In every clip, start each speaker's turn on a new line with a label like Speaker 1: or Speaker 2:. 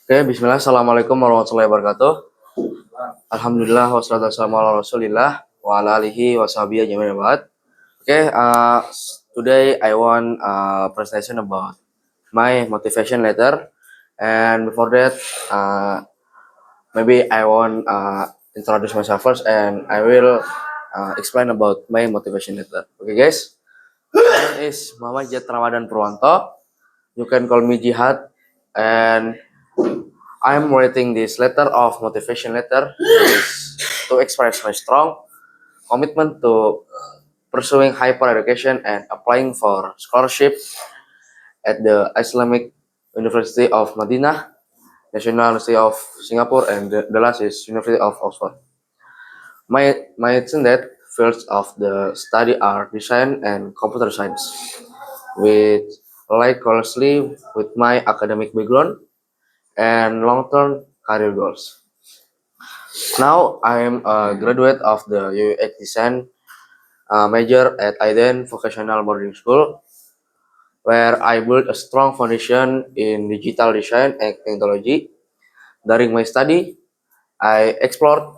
Speaker 1: Oke, bismillah, assalamualaikum warahmatullahi wabarakatuh. Alhamdulillah, wassalatu wassalamu ala rasulillah, wa ala alihi wa sahbihi ajma'in ba'd. Okay, today I want a presentation about my motivation letter. And before that, maybe I want introduce myself first and I will explain about my motivation letter. Okay guys, my name is Muhammad Jet Ramadan Purwanto. You can call me Jihad, and I'm writing this letter of motivation letter is to express my strong commitment to pursuing higher education and applying for scholarship at the Islamic University of Madinah, National University of Singapore, and the last is University of Oxford. My intended fields of the study are design and computer science, which lie closely with my academic background and long-term career goals. Now I am a graduate of the UX design major at Aiden Vocational Boarding School, where I built a strong foundation in digital design and technology. During my study, I explored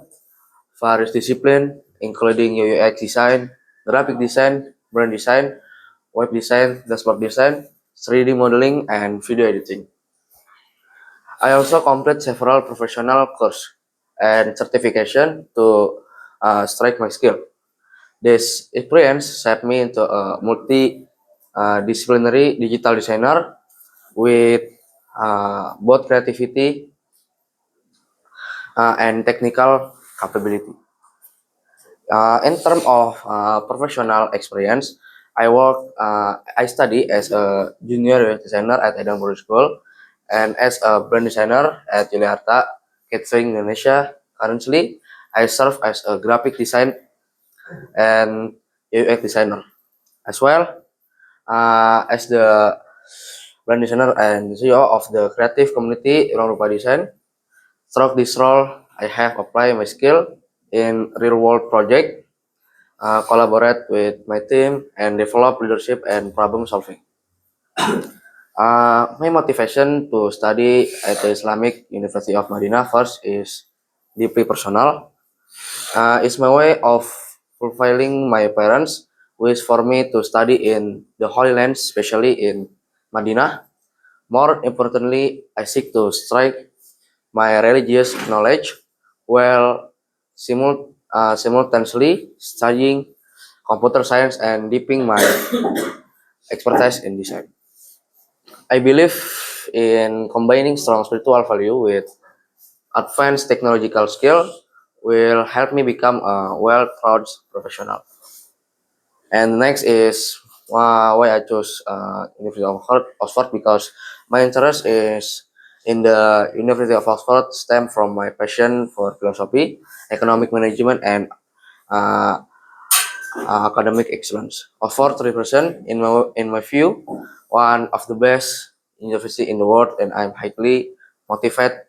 Speaker 1: various disciplines, including UX design, graphic design, brand design, web design, dashboard design, 3D modeling, and video editing. I also complete several professional courses and certification to strike my skill. This experience shaped me into a multi-disciplinary digital designer with both creativity and technical capability. In terms of professional experience, I study as a junior designer at Edinburgh School and as a brand designer at Yogyakarta Catering Indonesia. Currently, I serve as a graphic design and UX designer as well as the brand designer and CEO of the creative community Ruang Rupa Design. Throughout this role, I have applied my skill in real-world project, collaborate with my team, and develop leadership and problem solving. My motivation to study at the Islamic University of Madinah first is deeply personal. It's my way of fulfilling my parents' wish for me to study in the Holy Land, especially in Madinah. More importantly, I seek to strike my religious knowledge while simultaneously studying computer science and deepening my expertise in design. I believe in combining strong spiritual value with advanced technological skill will help me become a well-rounded professional. And next is why I chose University of Oxford because my interest is in the University of Oxford stem from my passion for philosophy, economic management, and uh, academic excellence. Oxford represent, in my view, one of the best university in the world, and I'm highly motivated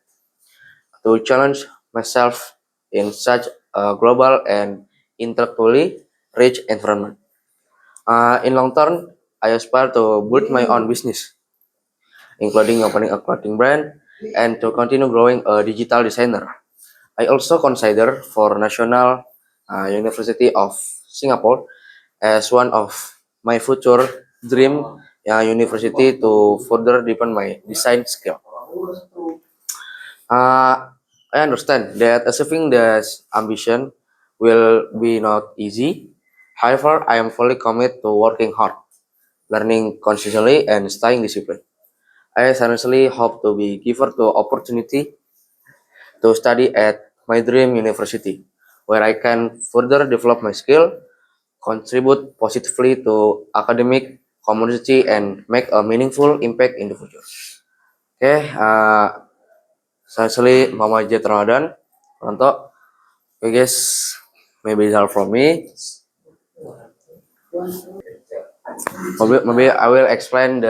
Speaker 1: to challenge myself in such a global and intellectually rich environment. In long term, I aspire to build my own business, including opening a clothing brand and to continue growing a digital designer. I also consider for National University of Singapore as one of my future dream university to further deepen my design skill. I understand that achieving this ambition will be not easy. However, I am fully committed to working hard, learning consistently, and staying disciplined. I seriously hope to be given the opportunity to study at my dream university, where I can further develop my skill, contribute positively to academic community, and make a meaningful impact in the future. Okay, seriously, Mama Jet Ramadan, Ronto. Okay, guys, maybe it's all from me. Maybe I will explain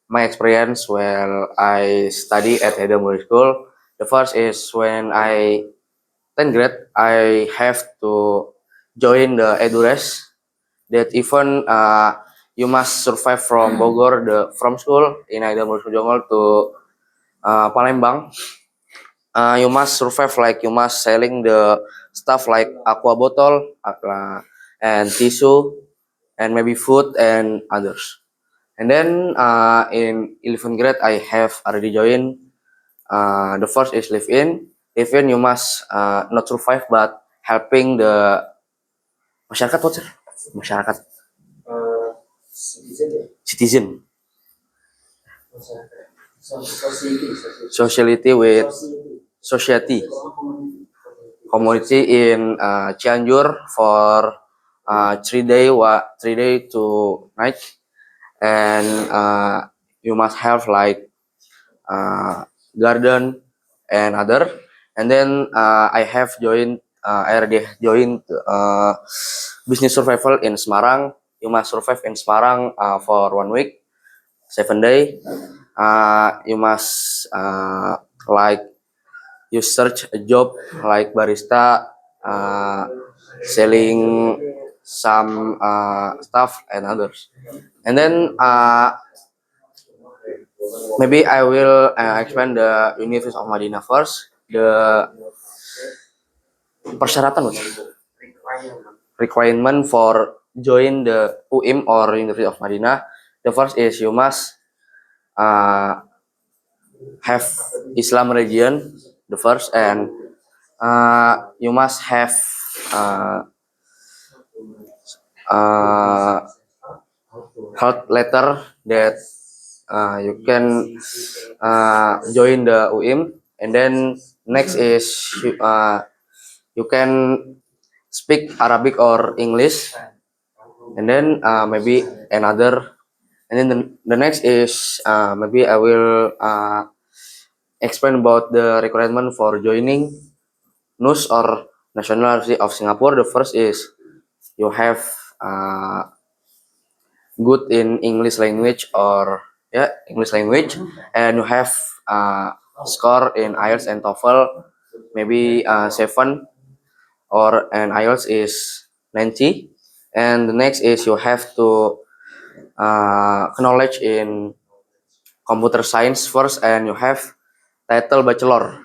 Speaker 1: my experience when I study at Edinburgh School. The first is when I 10th grade, I have to join the Edures. That even you must survive from Bogor, from school in Edinburgh Jungle to Palembang, you must survive like you must selling the stuff like aqua bottle, and tissue, and maybe food and others. And then in 11th grade, I have already joined. The first is live in. Live in, you must not survive but helping the masyarakat. What sir? Masyarakat. Citizen. Sociality with society. Community in Cianjur for 3 day, 3 day to night, and you must have like garden and other. And then I have joined. I already joined business survival in Semarang. You must survive in Semarang for 1 week, 7 day. You must like you search a job like barista, selling some stuff and others. And then maybe I will expand the University of Madinah first. The persyaratan requirement for join the UIM or University of Madinah. The first is you must have Islam religion, the first, and you must have health letter that you can join the UIM. And then next is you can speak Arabic or English. And then maybe another. And then the next is maybe I will explain about the requirement for joining NUS or National University of Singapore. The first is you have good in English language or English language, and you have score in IELTS and TOEFL maybe 7, or and IELTS is 90. And the next is you have to knowledge in computer science first, and you have title bachelor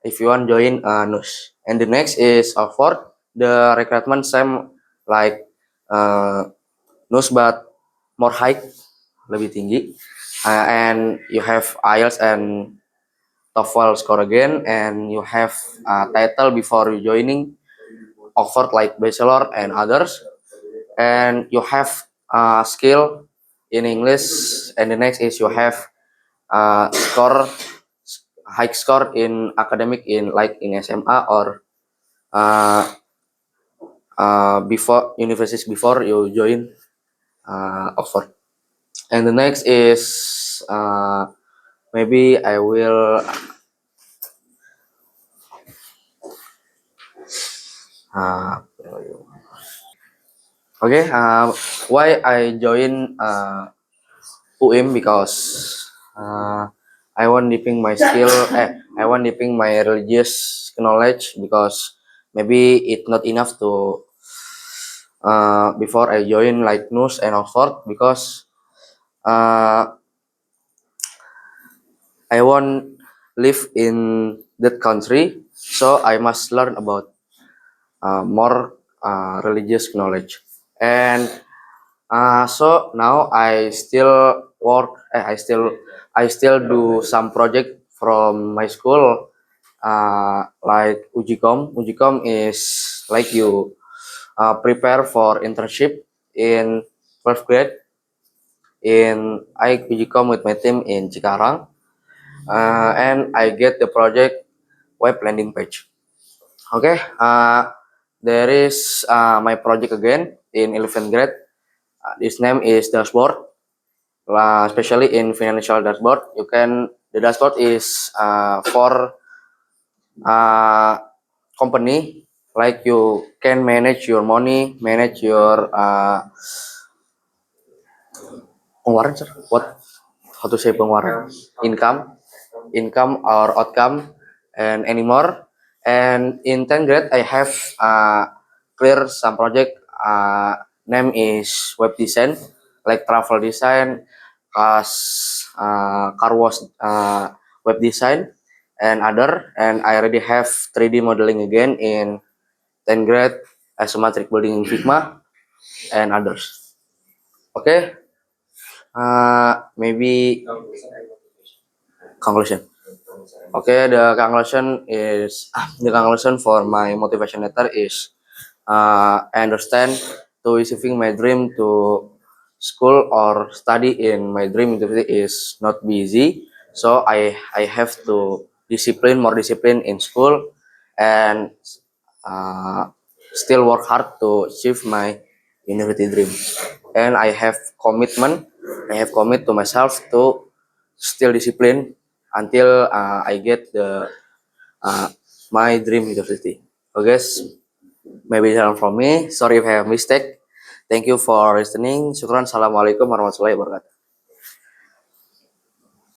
Speaker 1: if you want join NUS. And the next is Oxford. The recruitment same like NUS but more high, lebih tinggi. And you have IELTS and TOEFL score again, and you have title before you joining Oxford like bachelor and others. And you have skill in English. And the next is you have score high score in academic in like in SMA or before universities before you join Oxford. And the next is maybe I will okay. Why I join UIM? Because I want deepening my skill. I want deepening my religious knowledge, because maybe it's not enough to before I join like NUS and Oxford, because I want live in that country, so I must learn about more religious knowledge. And so now I still work. I still do some project from my school, like Ujikom. Ujikom is like you prepare for internship in 12th grade. In I Ujikom with my team in Cikarang, and I get the project web landing page. Okay, there is my project again in 11th grade. This name is dashboard. Especially in financial dashboard, the dashboard is for company, like you can manage your money, manage your pengeluaran, sir. What how to say pengeluaran, income or outcome, and anymore. And in 10th grade, I have clear some project. Name is web design, like travel design, as car wash web design and other, and I already have 3D modeling again in 10th grade, isometric building in Figma and others. Okay, maybe conclusion. Okay, the conclusion for my motivation letter is I understand to achieving my dream to school or study in my dream university is not be easy. So I have to more discipline in school, and uh, still work hard to achieve my university dream. And I have commitment. I have commit to myself to still discipline until I get the uh, my dream university. Okay, guys, maybe that's from me. Sorry if I have mistake. Thank you for listening. Syukran. Assalamualaikum warahmatullahi wabarakatuh.